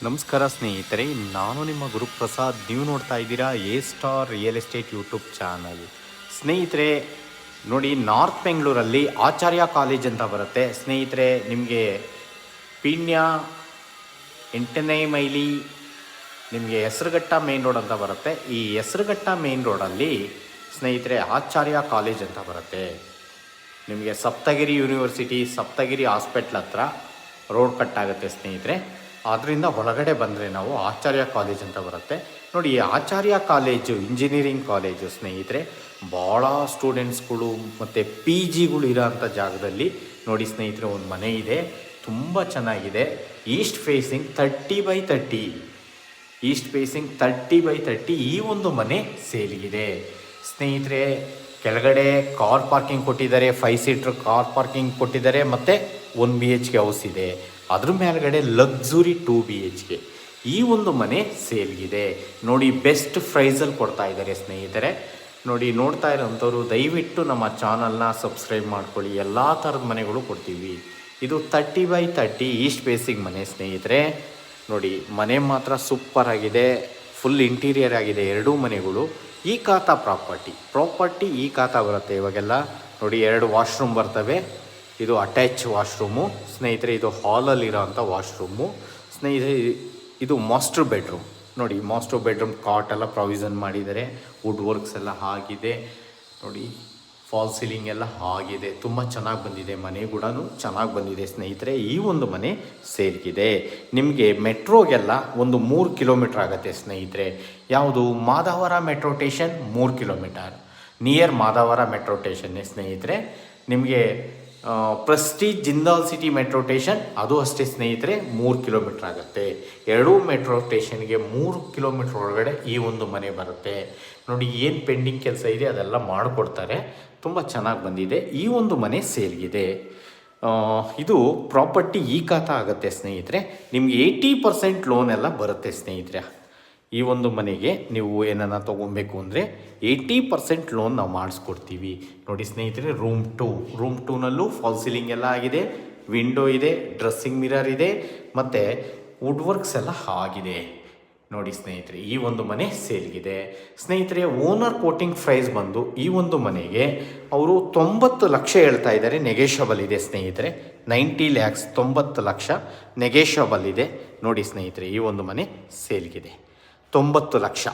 ನಮಸ್ಕಾರ ಸ್ನೇಹಿತರೆ, ನಾನು ನಿಮ್ಮ ಗುರುಪ್ರಸಾದ್. ನೀವು ನೋಡ್ತಾ ಇದ್ದೀರಾ A star real estate YouTube channel. ಸ್ನೇಹಿತರೆ ನೋಡಿ, ನಾರ್ತ್ ಬೆಂಗಳೂರಲ್ಲಿ ಆಚಾರ್ಯ ಕಾಲೇಜ್ ಅಂತ ಬರುತ್ತೆ ಸ್ನೇಹಿತರೆ. ನಿಮಗೆ ಪೀಣ್ಯ 8ನೇ ಮೈಲಿ ನಿಮಗೆ ಹೆಸರುಘಟ್ಟ ಮೇನ್ ರೋಡ್ ಅಂತ ಬರುತ್ತೆ. ಈ ಹೆಸರುಘಟ್ಟ ಮೇನ್ ರೋಡಲ್ಲಿ ಸ್ನೇಹಿತರೆ ಆಚಾರ್ಯ ಕಾಲೇಜ್ ಅಂತ ಬರುತ್ತೆ. ನಿಮಗೆ ಸಪ್ತಗಿರಿ ಯೂನಿವರ್ಸಿಟಿ, ಸಪ್ತಗಿರಿ ಹಾಸ್ಪಿಟ್ಲ್ ಹತ್ರ ರೋಡ್ ಕಟ್ ಆಗುತ್ತೆ ಸ್ನೇಹಿತರೆ. ಅದರಿಂದ ಒಳಗಡೆ ಬಂದರೆ ನಾವು ಆಚಾರ್ಯ ಕಾಲೇಜ್ ಅಂತ ಬರುತ್ತೆ ನೋಡಿ. ಈ ಆಚಾರ್ಯ ಕಾಲೇಜು ಇಂಜಿನಿಯರಿಂಗ್ ಕಾಲೇಜು ಸ್ನೇಹಿತರೆ, ಭಾಳ ಸ್ಟೂಡೆಂಟ್ಸ್ಗಳು ಮತ್ತು ಪಿ ಜಿಗಳು ಇರೋಂಥ ಜಾಗದಲ್ಲಿ ನೋಡಿ ಸ್ನೇಹಿತರೆ, ಒಂದು ಮನೆ ಇದೆ. ತುಂಬ ಚೆನ್ನಾಗಿದೆ. ಈಸ್ಟ್ ಫೇಸಿಂಗ್ 30/30, ಈಸ್ಟ್ ಫೇಸಿಂಗ್ 30/30 ಈ ಒಂದು ಮನೆ ಸೇಲಿಗಿದೆ ಸ್ನೇಹಿತರೆ. ಕೆಳಗಡೆ ಕಾರ್ ಪಾರ್ಕಿಂಗ್ ಕೊಟ್ಟಿದ್ದಾರೆ, 5 ಸೀಟ್ರ್ ಕಾರ್ ಪಾರ್ಕಿಂಗ್ ಕೊಟ್ಟಿದ್ದಾರೆ, ಮತ್ತು 1 BHK ಹೌಸ್ ಇದೆ. ಅದ್ರ ಮೇಲ್ಗಡೆ ಲಕ್ಸುರಿ 2 BHK ಈ ಒಂದು ಮನೆ ಸೇಲ್ಗಿದೆ ನೋಡಿ. ಬೆಸ್ಟ್ ಪ್ರೈಸಲ್ಲಿ ಕೊಡ್ತಾ ಇದ್ದಾರೆ ಸ್ನೇಹಿತರೆ. ನೋಡಿ, ನೋಡ್ತಾ ಇರೋಂಥವ್ರು ದಯವಿಟ್ಟು ನಮ್ಮ ಚಾನಲ್ನ ಸಬ್ಸ್ಕ್ರೈಬ್ ಮಾಡ್ಕೊಳ್ಳಿ. ಎಲ್ಲ ಥರದ ಮನೆಗಳು ಕೊಡ್ತೀವಿ. ಇದು 30/30 ಈಸ್ಟ್ ಫೇಸಿಂಗ್ ಮನೆ ಸ್ನೇಹಿತರೆ. ನೋಡಿ, ಮನೆ ಮಾತ್ರ ಸೂಪರ್ ಆಗಿದೆ. ಫುಲ್ ಇಂಟೀರಿಯರ್ ಆಗಿದೆ ಎರಡೂ ಮನೆಗಳು. ಈ ಖಾತಾ ಪ್ರಾಪರ್ಟಿ ಈ ಖಾತಾ ಬರುತ್ತೆ. ಇವಾಗೆಲ್ಲ ನೋಡಿ, 2 ವಾಶ್ರೂಮ್ ಬರ್ತವೆ. ಇದು ಅಟ್ಯಾಚ್ ವಾಶ್ರೂಮು ಸ್ನೇಹಿತರೆ. ಇದು ಹಾಲಲ್ಲಿರೋ ಅಂಥ ವಾಶ್ರೂಮು ಸ್ನೇಹಿತರೆ. ಇದು ಮಾಸ್ಟರ್ ಬೆಡ್ರೂಮ್ ನೋಡಿ. ಮಾಸ್ಟರ್ ಬೆಡ್ರೂಮ್ ಕಾಟ್ ಎಲ್ಲ ಪ್ರಾವಿಷನ್ ಮಾಡಿದ್ದಾರೆ. ವುಡ್ ವರ್ಕ್ಸ್ ಎಲ್ಲ ಆಗಿದೆ ನೋಡಿ. ಫಾಲ್ ಸೀಲಿಂಗ್ ಎಲ್ಲ ಆಗಿದೆ. ತುಂಬ ಚೆನ್ನಾಗಿ ಬಂದಿದೆ. ಮನೆ ಕೂಡ ಚೆನ್ನಾಗಿ ಬಂದಿದೆ ಸ್ನೇಹಿತರೆ. ಈ ಒಂದು ಮನೆ ಸೇಲ್ಗಿದೆ. ನಿಮಗೆ ಮೆಟ್ರೋಗೆಲ್ಲ ಒಂದು 3 ಕಿಲೋಮೀಟ್ರ್ ಆಗುತ್ತೆ ಸ್ನೇಹಿತರೆ. ಯಾವುದು? Madavara metro station 3 kilometre, near Madavara metro ಸ್ಟೇಷನ್ನೇ ಸ್ನೇಹಿತರೆ. ನಿಮಗೆ Prestige Jindal city metro station ಅದು ಅಷ್ಟೇ ಸ್ನೇಹಿತರೆ, 3 ಕಿಲೋಮೀಟ್ರ್ ಆಗುತ್ತೆ. ಎರಡೂ ಮೆಟ್ರೋ ಸ್ಟೇಷನ್ಗೆ 3 ಕಿಲೋಮೀಟ್ರ್ ಒಳಗಡೆ ಈ ಒಂದು ಮನೆ ಬರುತ್ತೆ ನೋಡಿ. ಏನು ಪೆಂಡಿಂಗ್ ಕೆಲಸ ಇದೆ ಅದೆಲ್ಲ ಮಾಡಿಕೊಡ್ತಾರೆ. ತುಂಬ ಚೆನ್ನಾಗಿ ಬಂದಿದೆ. ಈ ಒಂದು ಮನೆ ಸೇಲ್ಗಿದೆ. ಇದು ಪ್ರಾಪರ್ಟಿ ಈ ಖಾತಾ ಆಗುತ್ತೆ ಸ್ನೇಹಿತರೆ. ನಿಮಗೆ 80% ಲೋನ್ ಎಲ್ಲ ಬರುತ್ತೆ ಸ್ನೇಹಿತರೆ. ಈ ಒಂದು ಮನೆಗೆ ನೀವು ಏನನ್ನ ತೊಗೊಬೇಕು ಅಂದರೆ 80% ಲೋನ್ ನಾವು ಮಾಡಿಸ್ಕೊಡ್ತೀವಿ ನೋಡಿ ಸ್ನೇಹಿತರೆ. ರೂಮ್ 2ನಲ್ಲೂ ಫಾಲ್ ಸೀಲಿಂಗ್ ಎಲ್ಲ ಆಗಿದೆ. ವಿಂಡೋ ಇದೆ, ಡ್ರೆಸ್ಸಿಂಗ್ ಮಿರರ್ ಇದೆ, ಮತ್ತು ವುಡ್ ವರ್ಕ್ಸ್ ಎಲ್ಲ ಆಗಿದೆ ನೋಡಿ ಸ್ನೇಹಿತರೆ. ಈ ಒಂದು ಮನೆ ಸೇಲ್ಗಿದೆ ಸ್ನೇಹಿತರೆ. ಓನರ್ ಕೋಟಿಂಗ್ ಪ್ರೈಸ್ ಬಂದು ಈ ಒಂದು ಮನೆಗೆ ಅವರು 90 ಲಕ್ಷ ಹೇಳ್ತಾ ಇದ್ದಾರೆ. ನೆಗೆಷಬಲ್ ಇದೆ ಸ್ನೇಹಿತರೆ. 90 lakhs 90 ಲಕ್ಷ ನೆಗೆಷಬಲ್ ಇದೆ ನೋಡಿ ಸ್ನೇಹಿತರೆ. ಈ ಒಂದು ಮನೆ ಸೇಲ್ಗಿದೆ 90 ಲಕ್ಷ.